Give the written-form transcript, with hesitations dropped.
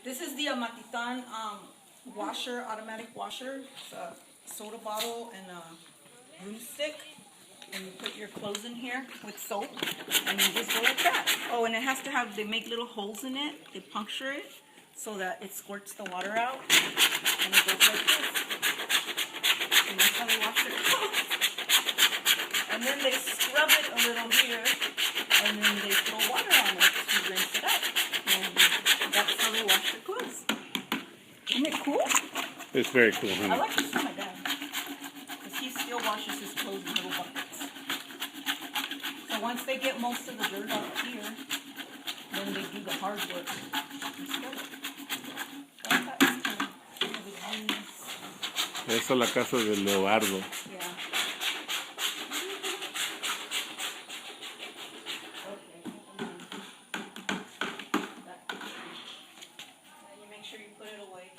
This is the Matitan washer, automatic washer. It's a soda bottle and a broomstick. And you put your clothes in here with soap, and you just go like that. Oh, and it has to have, they make little holes in it. They puncture it so that it squirts the water out. And it goes like this. And that's how they wash their clothes. And then they scrub it a little here, and then they throw water on it to rinse it out. And that's how they wash their clothes. Isn't it cool? It's very cool, honey. I like this for my dad. Because he still washes his clothes in little buckets. So once they get most of the dirt out here, then they do the hard work. Esa es la casa de Leobardo. Yeah. Okay. You make sure you put it away.